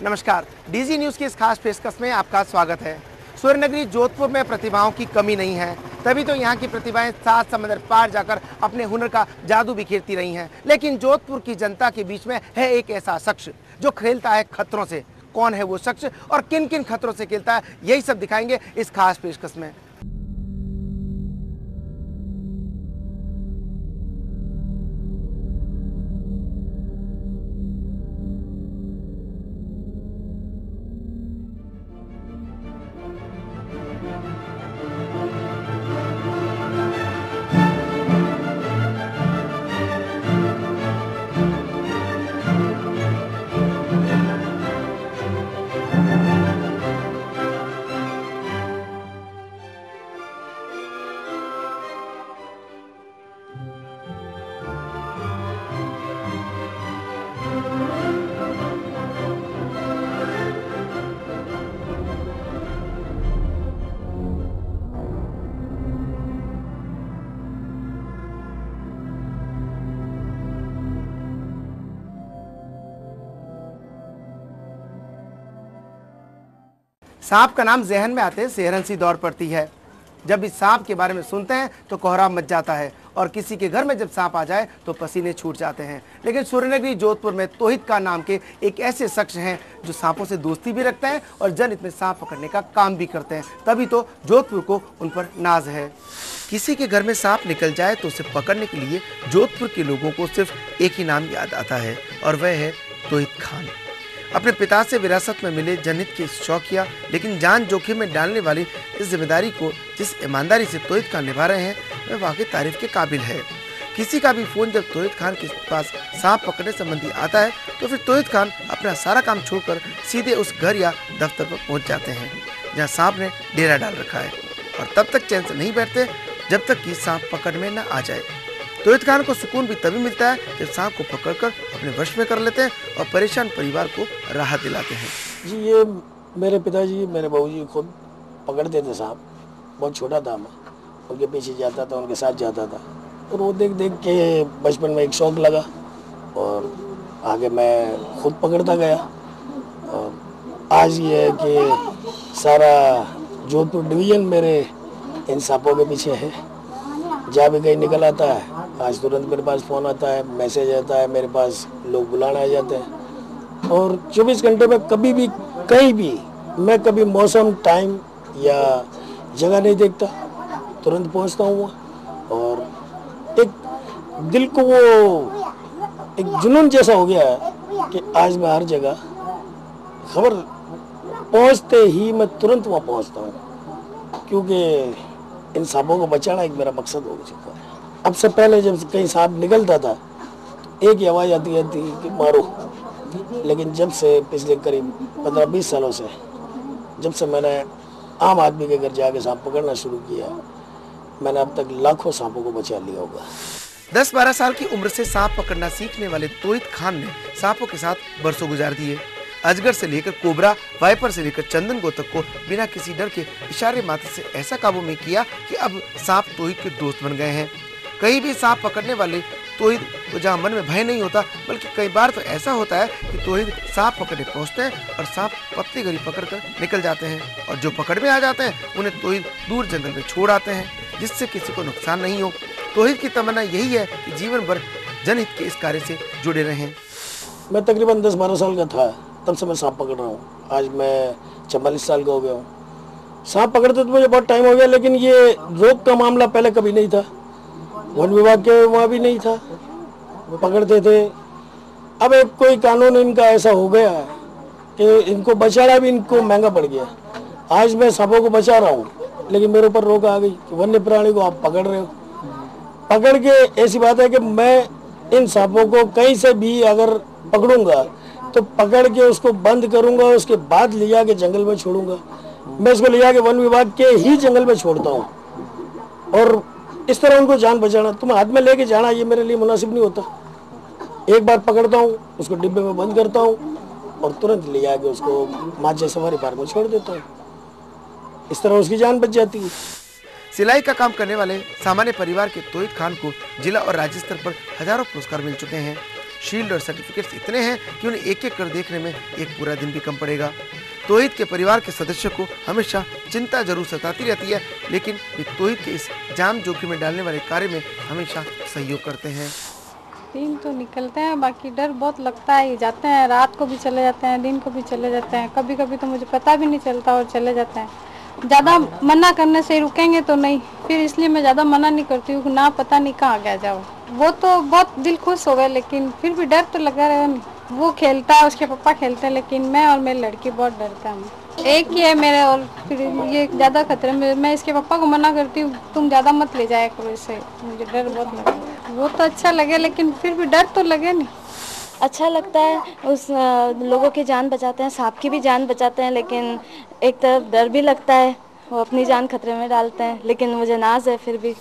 नमस्कार, DG news की इस खास पेशकश में आपका स्वागत है। सूर्यनगरी जोधपुर में प्रतिभाओं की कमी नहीं है, तभी तो यहाँ की प्रतिभाएं सात समंदर पार जाकर अपने हुनर का जादू बिखेरती रही हैं। लेकिन जोधपुर की जनता के बीच में है एक ऐसा शख्स जो खेलता है खतरों से। कौन है वो शख्स और किन किन खतरों से खेलता है, यही सब दिखाएंगे इस खास पेशकश में। सांप का नाम जहन में आते सेहरन सी दौड़ पड़ती है। जब इस सांप के बारे में सुनते हैं तो कोहराम मच जाता है और किसी के घर में जब सांप आ जाए तो पसीने छूट जाते हैं। लेकिन सूर्यनगरी जोधपुर में तोहिद खान नाम के एक ऐसे शख्स हैं जो सांपों से दोस्ती भी रखते हैं और जनहित में सांप पकड़ने का काम भी करते हैं। तभी तो जोधपुर को उन पर नाज है। किसी के घर में सांप निकल जाए तो उसे पकड़ने के लिए जोधपुर के लोगों को सिर्फ एक ही नाम याद आता है और वह है तोहिद खान। अपने पिता से विरासत में मिले जनहित के शौकिया लेकिन जान जोखिम में डालने वाली इस जिम्मेदारी को जिस ईमानदारी से तोहिद खान निभा रहे हैं वह वाकई तारीफ के काबिल है। किसी का भी फोन जब तोहिद खान के पास सांप पकड़ने संबंधी आता है तो फिर तोहिद खान अपना सारा काम छोड़कर सीधे उस घर या दफ्तर पर पहुंच जाते हैं जहां सांप ने डेरा डाल रखा है और तब तक चैन से नहीं बैठते जब तक कि सांप पकड़ में न आ जाए। तोहिद खान को सुकून भी तभी मिलता है जब सांप को पकड़कर अपने वश में कर लेते हैं और परेशान परिवार को राहत दिलाते हैं। जी ये मेरे पिताजी मेरे बाबूजी खुद पकड़ते थे सांप। बहुत छोटा था मैं, उनके पीछे जाता था, उनके साथ जाता था और वो देख देख के बचपन में एक शौक लगा और आगे मैं खुद पकड़ता गया। और आज ये है कि सारा जोधपुर डिवीज़न मेरे इन सांपों के पीछे है। जहाँ भी कहीं निकल आता है आज तुरंत मेरे पास फ़ोन आता है, मैसेज आता है, मेरे पास लोग बुलाने आ जाते हैं और 24 घंटे में कभी भी कहीं भी मैं कभी मौसम टाइम या जगह नहीं देखता, तुरंत पहुंचता हूँ और एक दिल को वो एक जुनून जैसा हो गया है कि आज मैं हर जगह खबर पहुंचते ही मैं तुरंत वहाँ पहुंचता हूँ क्योंकि इन सांपों को बचाना एक मेरा मकसद हो चुका है। अब से पहले जब कहीं सांप निकलता था एक ही आवाज़ आती थी कि मारो, लेकिन जब से पिछले करीब 15-20 सालों से जब से मैंने आम आदमी के घर जाके सांप पकड़ना शुरू किया मैंने अब तक लाखों सांपों को बचा लिया होगा। 10-12 साल की उम्र से सांप पकड़ना सीखने वाले तोहिद खान ने सांपों के साथ बरसों गुजार दिए। अजगर से लेकर कोबरा, वाइपर से लेकर चंदन तक को बिना किसी डर के इशारे मात्र से ऐसा काबू में किया कि अब सांप तोहिद के दोस्त बन गए हैं। कहीं भी सांप पकड़ने वाले तोहिद को जहाँ मन में भय नहीं होता बल्कि कई बार तो ऐसा होता है कि तोहिद सांप पकड़ने पहुँचते हैं और सांप पत्ती गली पकड़कर निकल जाते हैं और जो पकड़ में आ जाते हैं उन्हें तोहिद दूर जंगल में छोड़ आते हैं जिससे किसी को नुकसान नहीं हो। तोहिद की तमन्ना यही है कि जीवन भर जनहित के इस कार्य से जुड़े रहें। मैं तकरीबन 10-12 साल का था तब से मैं सांप पकड़ रहा हूँ। आज मैं 44 साल का हो गया हूँ। सांप पकड़ते तो मुझे बहुत टाइम हो गया लेकिन ये रोग का मामला पहले कभी नहीं था। वन विभाग के वहाँ भी नहीं था, पकड़ते थे। अब एक कोई कानून इनका ऐसा हो गया है कि इनको बचाना भी इनको महंगा पड़ गया। आज मैं सांपों को बचा रहा हूँ लेकिन मेरे ऊपर रोक आ गई कि वन्य प्राणी को आप पकड़ रहे हो। पकड़ के ऐसी बात है कि मैं इन सांपों को कहीं से भी अगर पकड़ूंगा तो पकड़ के उसको बंद करूंगा, उसके बाद ले जाके जंगल में छोड़ूंगा। मैं इसको ले जाके वन विभाग के ही जंगल में छोड़ता हूँ और इस तरह उनको जान बचाना, तुम हाथ में लेके जाना ये मेरे लिए मुनासिब नहीं होता। एक बार पकड़ता हूँ उसको डिब्बे में बंद करता हूँ और तुरंत ले जाके उसको माचे सफारी पार्क में छोड़ देता हूँ। इस तरह उसकी जान बच जाती है। सिलाई का काम करने वाले सामान्य परिवार के तोहिद खान को जिला और राज्य स्तर पर हजारों पुरस्कार मिल चुके हैं। शील्ड और सर्टिफिकेट्स इतने हैं कि उन्हें एक एक कर देखने में एक पूरा दिन भी कम पड़ेगा। तौहीद के परिवार के सदस्यों को हमेशा चिंता जरूर सताती रहती है, लेकिन वे तौहीद के इस जान जोखिम में डालने वाले कार्य में हमेशा सहयोग करते हैं। दिन तो निकलते हैं, बाकी डर बहुत लगता है। जाते हैं, रात को भी चले जाते हैं, दिन को भी चले जाते हैं। कभी कभी तो मुझे पता भी नहीं चलता और चले जाते हैं। ज़्यादा मना करने से रुकेंगे तो नहीं, फिर इसलिए मैं ज़्यादा मना नहीं करती हूँ, ना पता नहीं कहाँ गया जाओ। वो तो बहुत दिल खुश हो गए, लेकिन फिर भी डर तो लगा रहा। वो खेलता है, उसके पापा खेलते हैं, लेकिन मैं और मेरी लड़की बहुत डरते हैं। एक ही है मेरे, और फिर ये ज़्यादा खतरे में। मैं इसके पापा को मना करती हूँ, तुम ज़्यादा मत ले जाया करो इससे, मुझे डर बहुत लगा। वो तो अच्छा लगे, लेकिन फिर भी डर तो लगे नहीं। अच्छा लगता है, उस लोगों की जान बचाते हैं, सांप की भी जान बचाते हैं, लेकिन एक तरफ डर भी लगता है, वो अपनी जान खतरे में डालते हैं, लेकिन मुझे नाज है फिर भी।